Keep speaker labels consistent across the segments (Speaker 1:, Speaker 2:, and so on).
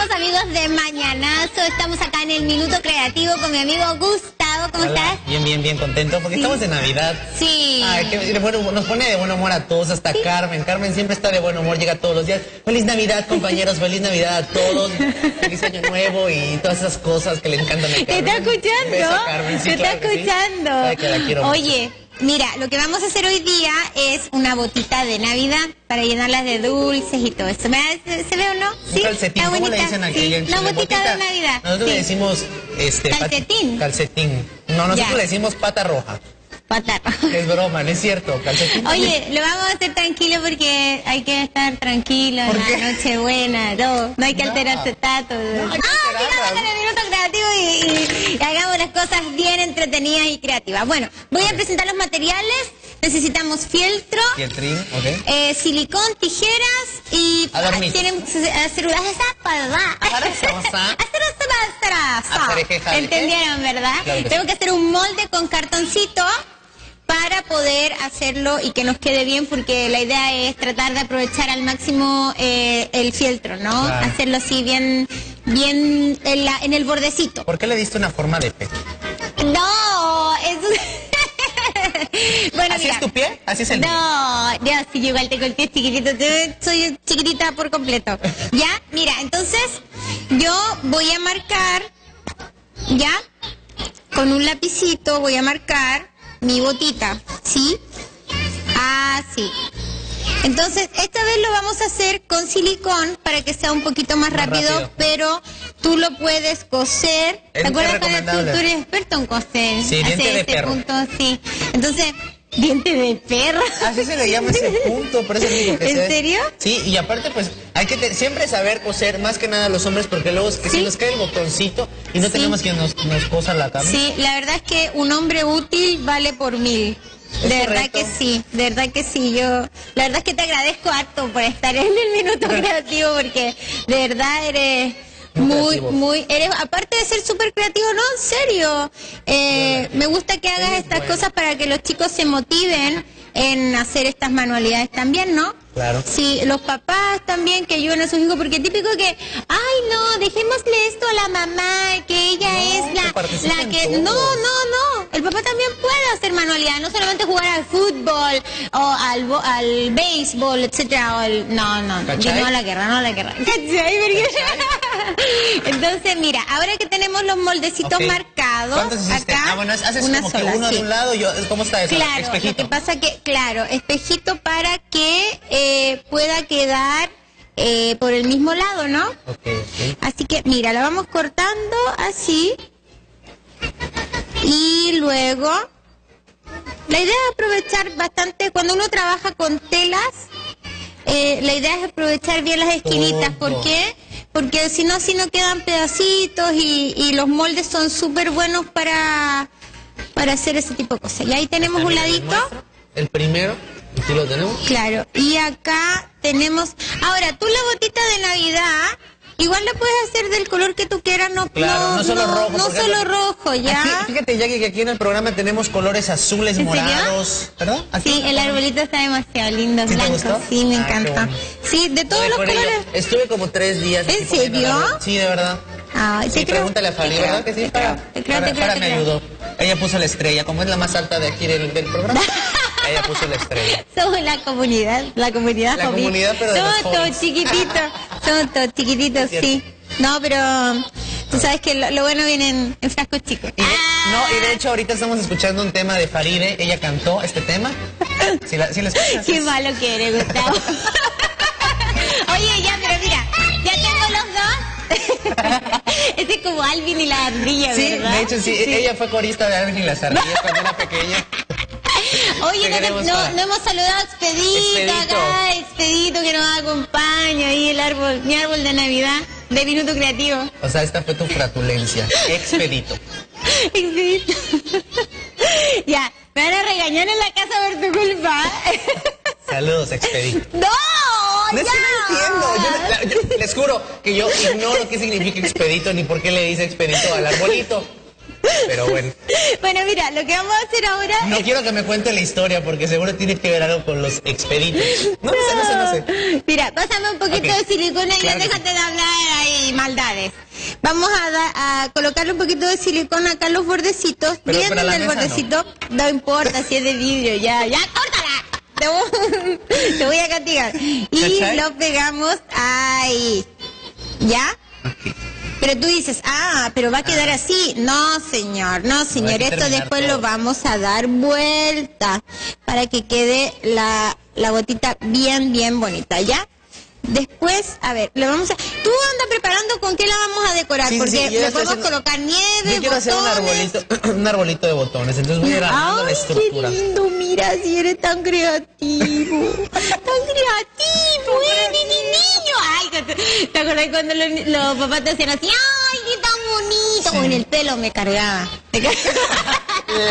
Speaker 1: queridísimos amigos de Mañanazo. Estamos acá en el Minuto Creativo con mi amigo Gustavo. ¿Cómo estás?
Speaker 2: Bien contento porque estamos en Navidad.
Speaker 1: Sí.
Speaker 2: Ay, bueno, nos pone de buen humor a todos, hasta ¿sí? Carmen siempre está de buen humor, llega todos los días. Feliz Navidad, compañeros, feliz Navidad a todos. Feliz Año Nuevo y todas esas cosas que le encantan a Carmen.
Speaker 1: ¿Te está escuchando?
Speaker 2: Carmen, sí,
Speaker 1: ¿Te está escuchando? Sí.
Speaker 2: Ay, que la quiero
Speaker 1: Oye, mira, lo que vamos a hacer hoy día es una botita de Navidad para llenarlas de dulces y todo eso. ¿Se ve o no?
Speaker 2: Sí. Un calcetín, ¿cómo le dicen aquí?
Speaker 1: Sí.
Speaker 2: En Chile?
Speaker 1: Una botita de Navidad.
Speaker 2: Nosotros le decimos
Speaker 1: calcetín.
Speaker 2: Calcetín. No, nosotros le decimos pata roja.
Speaker 1: Pata roja.
Speaker 2: Es broma, no es cierto. Calcetín.
Speaker 1: Oye, lo vamos a hacer tranquilo porque hay que estar tranquilo en la Nochebuena, no hay que alterarse tanto. Sigamos con el Minuto Creativo y hagamos las cosas bien entretenidas y creativas. Bueno, voy a presentar los materiales. Necesitamos fieltro, silicón, tijeras y tienen ¿entendieron, verdad? Claro. Tengo que hacer un molde con cartoncito para poder hacerlo y que nos quede bien, porque la idea es tratar de aprovechar al máximo el fieltro, ¿no? Claro. Hacerlo así bien en el bordecito.
Speaker 2: ¿Por qué le diste una forma de pez?
Speaker 1: No, eso... Bueno,
Speaker 2: ¿así
Speaker 1: mira,
Speaker 2: es tu pie? ¿Así es el mío?
Speaker 1: No, ya, sí, yo igual tengo el pie chiquitito, soy chiquitita por completo. Ya, mira, entonces yo voy a marcar, ya, con un lapicito voy a marcar mi botita, ¿sí? Así. Entonces, esta vez lo vamos a hacer con silicón para que sea un poquito más rápido, pero tú lo puedes coser. ¿Te acuerdas que tú eres experto en coser?
Speaker 2: Sí, diente de perro.
Speaker 1: Punto, sí. Entonces, diente de perro.
Speaker 2: Así se le llama ese punto, por eso digo que
Speaker 1: ¿en serio?
Speaker 2: Sí, y aparte pues hay que siempre saber coser, más que nada los hombres, porque luego se nos cae el botoncito y no tenemos quien nos cosa la camisa.
Speaker 1: Sí, la verdad es que un hombre útil vale por 1000. De verdad que sí, yo, la verdad es que te agradezco harto por estar en el Minuto Creativo, porque de verdad eres eres, aparte de ser súper creativo, no, en serio, me gusta que hagas estas cosas para que los chicos se motiven en hacer estas manualidades también, ¿no?
Speaker 2: Claro.
Speaker 1: Sí, los papás también que ayuden a sus hijos, porque típico que, ay no, dejémosle esto a la mamá, que ella es la que, no, el papá también puede hacer manualidades, no solamente jugar al fútbol o al béisbol, etcétera, no a la guerra, ¿cachai? Entonces, mira, ahora que tenemos los moldecitos marcados, acá,
Speaker 2: bueno, haces una como sola, que uno de un lado, ¿cómo está eso?
Speaker 1: Claro,
Speaker 2: espejito.
Speaker 1: Lo que pasa que, claro, espejito para que pueda quedar por el mismo lado, ¿no?
Speaker 2: Okay.
Speaker 1: Así que, mira, la vamos cortando así. Y luego, la idea es aprovechar bastante, cuando uno trabaja con telas, la idea es aprovechar bien las esquinitas. ¿Por qué? Porque si no quedan pedacitos y los moldes son súper buenos para hacer ese tipo de cosas. Y ahí tenemos un ladito.
Speaker 2: El primero, ¿aquí lo tenemos?
Speaker 1: Claro, y acá tenemos... Ahora, tú la botita de Navidad, igual la puedes hacer del color que tú quieras, no solo rojo. No solo rojo, ¿ya?
Speaker 2: Aquí, fíjate, Jackie, que aquí en el programa tenemos colores azules, morados, ¿verdad?
Speaker 1: Sí, el arbolito está demasiado lindo,
Speaker 2: ¿Sí
Speaker 1: blanco, sí, me encanta. Bueno. Sí, de todos los colores.
Speaker 2: Estuve como 3 días.
Speaker 1: ¿En serio?
Speaker 2: Sí, de verdad.
Speaker 1: Ay,
Speaker 2: sí, pregúntale a Fanny, ¿verdad que sí? Para me ayudó. Ella puso la estrella, como es la más alta de aquí del programa. Ella puso la estrella.
Speaker 1: Somos la comunidad
Speaker 2: pero de
Speaker 1: somos todos chiquititos, sí. No, pero tú sabes que lo bueno viene en frascos chicos.
Speaker 2: Y de hecho ahorita estamos escuchando un tema de Faride, ella cantó este tema. ¿Sí la escuchas?
Speaker 1: Qué malo que eres, Gustavo. Oye, ya, pero mira, ya tengo los dos. Este es como Alvin y la ardilla,
Speaker 2: sí,
Speaker 1: ¿verdad?
Speaker 2: De hecho, sí, ella fue corista de Alvin y las ardillas cuando era pequeña.
Speaker 1: Oye, no hemos saludado a Expedito que nos acompaña ahí mi árbol de Navidad de Minuto Creativo.
Speaker 2: O sea, esta fue tu flatulencia. Expedito.
Speaker 1: Ya, me van a regañar en la casa por tu culpa.
Speaker 2: Saludos, Expedito.
Speaker 1: ¡No!
Speaker 2: No entiendo. Yo les juro que yo ignoro qué significa Expedito ni por qué le dice Expedito al arbolito. Pero bueno.
Speaker 1: Bueno, mira, lo que vamos a hacer ahora
Speaker 2: No quiero que me cuente la historia porque seguro tiene que ver algo con los expeditos. No sé.
Speaker 1: Mira, pásame un poquito
Speaker 2: Ok.
Speaker 1: de silicona y
Speaker 2: Claro
Speaker 1: ya
Speaker 2: que
Speaker 1: déjate de hablar ahí maldades. Vamos a colocarle un poquito de silicona acá en los bordecitos.
Speaker 2: Pero
Speaker 1: Bien
Speaker 2: para
Speaker 1: en
Speaker 2: la
Speaker 1: el
Speaker 2: mesa
Speaker 1: bordecito. No importa si es de vidrio, ya, córtala. Te voy a castigar. Y
Speaker 2: ¿Cachai?
Speaker 1: lo pegamos ahí. ¿Ya?
Speaker 2: Ok.
Speaker 1: Pero tú dices, pero va a quedar así. No, señor, no, señor.
Speaker 2: que
Speaker 1: Esto
Speaker 2: terminar
Speaker 1: después
Speaker 2: todo.
Speaker 1: lo vamos a dar vuelta para que quede la gotita bien, bien bonita, ¿ya? Después, a ver, le vamos a... Tú andas preparando con qué la vamos a decorar,
Speaker 2: Sí,
Speaker 1: porque
Speaker 2: yo ya
Speaker 1: le
Speaker 2: estoy
Speaker 1: podemos
Speaker 2: haciendo-
Speaker 1: colocar nieve,
Speaker 2: Yo quiero hacer
Speaker 1: botones.
Speaker 2: un arbolito de botones, entonces voy a ir armando la
Speaker 1: Ay,
Speaker 2: estructura.
Speaker 1: qué lindo, mira, si eres tan creativo. Tan creativo, eres mi niño. Ay, ¿te acordás cuando los papás te hacían así? Ay, qué tan bonito.
Speaker 2: Sí.
Speaker 1: O en el pelo me cargaba.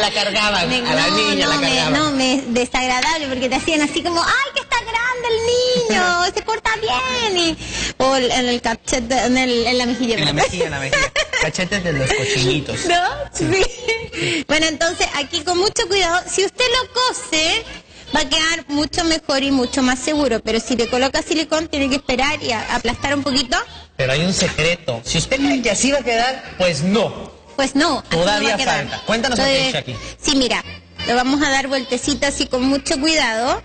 Speaker 2: La cargaban, a la niña la cargaban.
Speaker 1: me desagradable porque te hacían así como, ay, que está grande el niño, se porta bien. O en el cachete, en la mejilla.
Speaker 2: En la mejilla, Cachetes de los cochinitos.
Speaker 1: ¿No? Sí. Bueno, entonces aquí con mucho cuidado, si usted lo cose, va a quedar mucho mejor y mucho más seguro, pero si le coloca silicón tiene que esperar y aplastar un poquito.
Speaker 2: Pero hay un secreto. Si usted cree que así va a quedar, pues no.
Speaker 1: Pues no, así no
Speaker 2: Todavía
Speaker 1: va a quedar.
Speaker 2: falta. Cuéntanos lo que
Speaker 1: Entonces,
Speaker 2: dice aquí.
Speaker 1: Sí, mira, lo vamos a dar vueltecita así con mucho cuidado.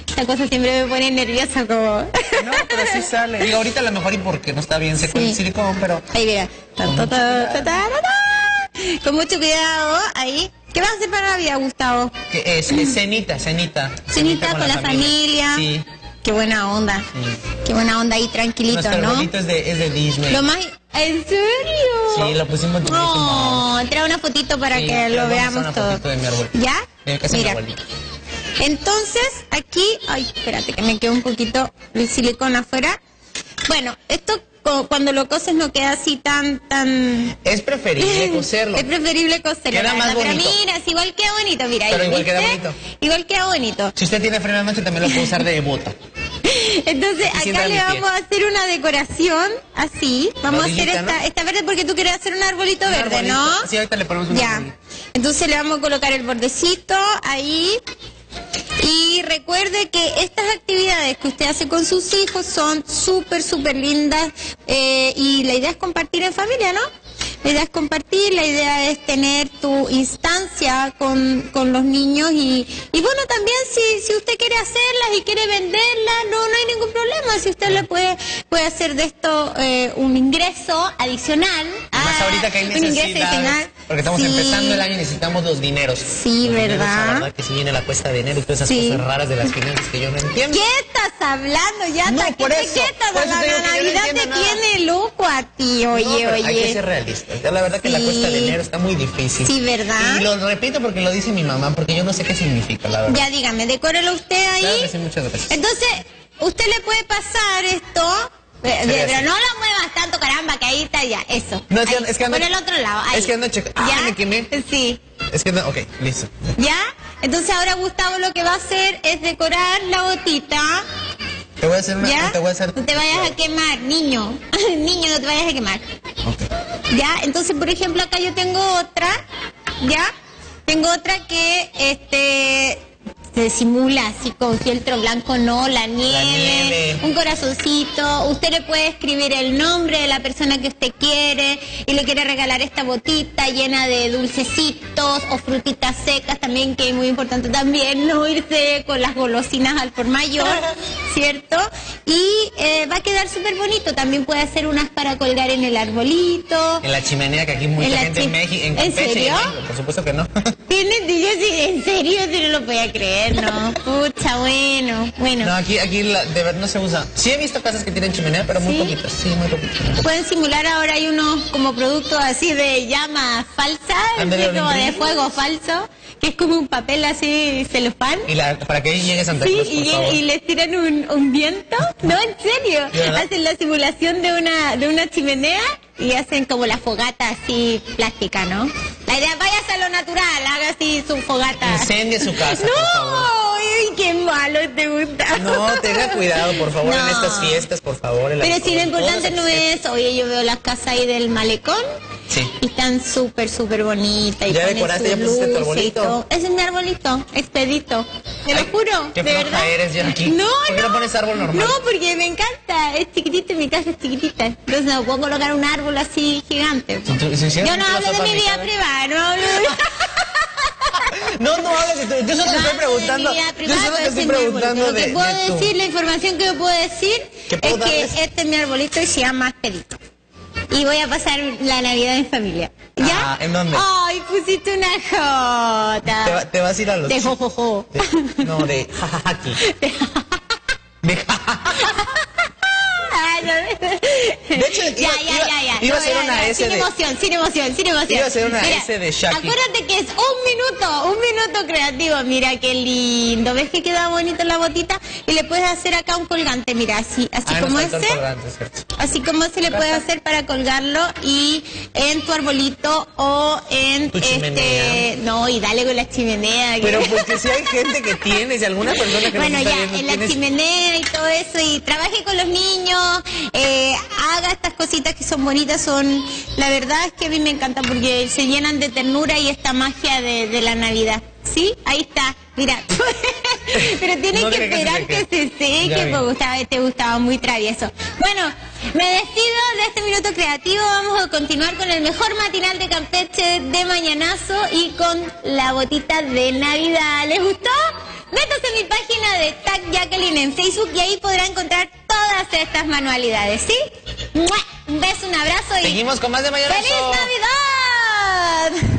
Speaker 1: Esta cosa siempre me pone nerviosa como...
Speaker 2: No, pero sí sale. Digo, ahorita a lo mejor y porque no está bien seco
Speaker 1: Sí.
Speaker 2: el silicón, pero...
Speaker 1: Ahí mira. Con mucho cuidado, ahí. ¿Qué vas a hacer para Navidad, Gustavo?
Speaker 2: Que es cenita.
Speaker 1: Cenita con la familia.
Speaker 2: Sí.
Speaker 1: Qué buena onda.
Speaker 2: Sí.
Speaker 1: Qué buena onda ahí, tranquilito,
Speaker 2: Nuestro
Speaker 1: ¿no?
Speaker 2: arbolito es de Disney.
Speaker 1: Lo más... ¿En serio?
Speaker 2: Sí, lo pusimos de
Speaker 1: No, trae una fotito para
Speaker 2: Sí,
Speaker 1: que
Speaker 2: le
Speaker 1: lo
Speaker 2: vamos a hacer
Speaker 1: veamos
Speaker 2: una
Speaker 1: todo.
Speaker 2: fotito de mi árbol.
Speaker 1: ¿Ya?
Speaker 2: Mira, que es mi
Speaker 1: Mira.
Speaker 2: abuelito.
Speaker 1: Entonces, aquí... Ay, espérate, que me quedó un poquito el silicón afuera. Bueno, esto cuando lo coses no queda así tan...
Speaker 2: Es preferible coserlo.
Speaker 1: Es preferible coserlo.
Speaker 2: Queda
Speaker 1: la
Speaker 2: más
Speaker 1: verdad,
Speaker 2: bonito.
Speaker 1: Pero mira, es igual queda bonito, mira.
Speaker 2: Pero
Speaker 1: ahí,
Speaker 2: igual queda
Speaker 1: ¿viste?
Speaker 2: bonito.
Speaker 1: Igual queda bonito.
Speaker 2: Si usted tiene freno de mano, también lo puede usar de bota.
Speaker 1: Entonces,
Speaker 2: Y
Speaker 1: acá
Speaker 2: sienta
Speaker 1: le
Speaker 2: mi pie.
Speaker 1: vamos a hacer una decoración así. Vamos a hacer
Speaker 2: Rodillita, ¿no?
Speaker 1: esta verde porque tú quieres hacer un arbolito verde,
Speaker 2: arbolito.
Speaker 1: ¿no?
Speaker 2: Sí, ahorita le ponemos un
Speaker 1: Ya.
Speaker 2: arbolito.
Speaker 1: Entonces le vamos a colocar el bordecito ahí. Y recuerde que estas actividades que usted hace con sus hijos son súper, súper lindas. Y la idea es compartir en familia, ¿no? La idea es compartir, la idea es tener tu instancia con los niños y bueno, también si usted quiere hacerlas y quiere venderlas, no hay ningún problema. Si usted le puede hacer de esto un ingreso adicional.
Speaker 2: Más ahorita que hay
Speaker 1: un ingreso
Speaker 2: necesidad,
Speaker 1: adicional.
Speaker 2: porque estamos
Speaker 1: Sí.
Speaker 2: empezando el año y necesitamos los dineros.
Speaker 1: Sí,
Speaker 2: Los dineros,
Speaker 1: ¿verdad?
Speaker 2: la verdad que si viene la cuesta de enero y todas esas
Speaker 1: Sí.
Speaker 2: cosas raras de las finanzas que yo no entiendo.
Speaker 1: ¿Qué estás hablando? Ya
Speaker 2: No,
Speaker 1: está,
Speaker 2: por
Speaker 1: ¿qué
Speaker 2: eso,
Speaker 1: quietas?
Speaker 2: por eso
Speaker 1: La
Speaker 2: te digo que yo no
Speaker 1: Navidad te
Speaker 2: entiendo nada.
Speaker 1: tiene loco a ti, oye,
Speaker 2: No, pero
Speaker 1: oye.
Speaker 2: hay que ser realistas. Ya la verdad que la
Speaker 1: Sí.
Speaker 2: cuesta de enero está muy difícil.
Speaker 1: Sí, ¿verdad?
Speaker 2: Y lo repito porque lo dice mi mamá, porque yo no sé qué significa, la verdad.
Speaker 1: Ya dígame, decórelo usted ahí.
Speaker 2: Claro que sí, muchas gracias.
Speaker 1: Entonces, usted le puede pasar esto, pero
Speaker 2: así.
Speaker 1: no la muevas tanto, caramba, que ahí está ya, eso.
Speaker 2: No, es que-
Speaker 1: Ahí,
Speaker 2: es que ando-
Speaker 1: por el otro lado, ahí.
Speaker 2: es que ando checando. Ah,
Speaker 1: ¿Ya?
Speaker 2: me quemé.
Speaker 1: Sí.
Speaker 2: Es que no, ok, listo.
Speaker 1: ¿Ya? Entonces ahora Gustavo lo que va a hacer es decorar la botita.
Speaker 2: Te voy a hacer una.
Speaker 1: ¿Ya?
Speaker 2: Te voy a hacer.
Speaker 1: No te vayas a quemar, niño. Niño, no te vayas a quemar.
Speaker 2: Ok.
Speaker 1: ¿Ya? Entonces, por ejemplo, acá yo tengo otra, ¿ya? Tengo otra que, se simula así con fieltro blanco, no, la nieve, un corazoncito. Usted le puede escribir el nombre de la persona que usted quiere y le quiere regalar esta botita llena de dulcecitos o frutitas secas también, que es muy importante también no irse con las golosinas al por mayor, ¿cierto? Y va a quedar súper bonito. También puede hacer unas para colgar en el arbolito.
Speaker 2: En la chimenea, que aquí mucha
Speaker 1: En la
Speaker 2: gente en
Speaker 1: chi-
Speaker 2: México, en
Speaker 1: ¿En
Speaker 2: Campeche y
Speaker 1: serio?
Speaker 2: México, por supuesto que no.
Speaker 1: ¿Tienes? Yo sí, en serio, si no lo podía creer, ¿no? Pucha, bueno.
Speaker 2: No, aquí de verdad no se usa. Sí he visto casas que tienen chimenea, pero muy
Speaker 1: ¿Sí?
Speaker 2: poquitas. Sí, muy poquitas.
Speaker 1: Pueden simular ahora, hay unos como productos así de llama falsa,
Speaker 2: Ándale,
Speaker 1: así como de
Speaker 2: brinco.
Speaker 1: fuego falso, que es como un papel así celofán.
Speaker 2: Y para que llegue Santa
Speaker 1: Sí,
Speaker 2: Claus, por favor.
Speaker 1: y les tiran un viento. No, en serio.
Speaker 2: ¿De verdad?
Speaker 1: Hacen la simulación de una chimenea y hacen como la fogata así plástica, ¿no? La idea, váyase a lo natural, haga así su fogata.
Speaker 2: Incendie su casa, por favor.
Speaker 1: No, ay, qué malo te gusta.
Speaker 2: No, tenga cuidado, por favor,
Speaker 1: No.
Speaker 2: en estas fiestas, por favor.
Speaker 1: Pero si lo importante no es, oye, yo veo las casas ahí del malecón
Speaker 2: Sí.
Speaker 1: Y están súper, súper bonitas. Y
Speaker 2: ¿Ya
Speaker 1: ponen
Speaker 2: decoraste,
Speaker 1: sus
Speaker 2: ya pusiste tu
Speaker 1: luces y
Speaker 2: arbolito?
Speaker 1: todo. Ese es mi arbolito, expedito. Te lo
Speaker 2: Ay,
Speaker 1: juro,
Speaker 2: qué
Speaker 1: de
Speaker 2: floja
Speaker 1: verdad.
Speaker 2: eres, Jackie.
Speaker 1: No,
Speaker 2: ¿Por qué no pones árbol normal?
Speaker 1: No, porque me encanta. Es chiquitito, mi casa es chiquitita. Entonces no puedo colocar un árbol así gigante. Yo no hablo de mi vida privada, no hablo de...
Speaker 2: No hables de tu... Yo solo te estoy preguntando... Yo solo te estoy preguntando
Speaker 1: Lo que puedo
Speaker 2: de tu...
Speaker 1: decir, la información que me puedo decir
Speaker 2: ¿Qué
Speaker 1: es
Speaker 2: puedo
Speaker 1: que
Speaker 2: darles?
Speaker 1: este es mi arbolito y se llama Expedito. Y voy a pasar la Navidad en familia. ¿Ya?
Speaker 2: Ah, ¿en dónde?
Speaker 1: Ay, pusiste una jota.
Speaker 2: Te vas a ir a los...
Speaker 1: De jojojo.
Speaker 2: No, de jajajaki. De
Speaker 1: De
Speaker 2: hecho, iba a ser una S
Speaker 1: sin
Speaker 2: de...
Speaker 1: emoción, sin emoción.
Speaker 2: Iba a ser una
Speaker 1: Mira,
Speaker 2: S de Shaki.
Speaker 1: Acuérdate que es un minuto creativo. Mira qué lindo. ¿Ves que queda bonito la botita? Y le puedes hacer acá un colgante, mira, así como
Speaker 2: no,
Speaker 1: ese. Así como se le puede hacer para colgarlo y en tu arbolito o en
Speaker 2: Tu chimenea.
Speaker 1: no, y dale con la chimenea.
Speaker 2: Pero porque si hay gente que tiene, si alguna persona que
Speaker 1: Bueno,
Speaker 2: nos está
Speaker 1: ya,
Speaker 2: viendo
Speaker 1: en la
Speaker 2: tiene...
Speaker 1: chimenea y todo eso, y trabaje con los niños, haga estas cositas que son bonitas, la verdad es que a mí me encanta porque se llenan de ternura y esta magia de la Navidad. ¿Sí? Ahí está, mira. Pero tienes
Speaker 2: No
Speaker 1: que
Speaker 2: dejes
Speaker 1: esperar que se seque, porque te gustaba muy travieso. Bueno, me despido de este minuto creativo. Vamos a continuar con el mejor matinal de Campeche de mañanazo y con la botita de Navidad. ¿Les gustó? Métase en mi página de Tag Jacqueline en Facebook y ahí podrá encontrar todas estas manualidades, ¿sí? ¡Mua! Un beso, un abrazo y...
Speaker 2: Seguimos con más de mañana.
Speaker 1: ¡Feliz Navidad!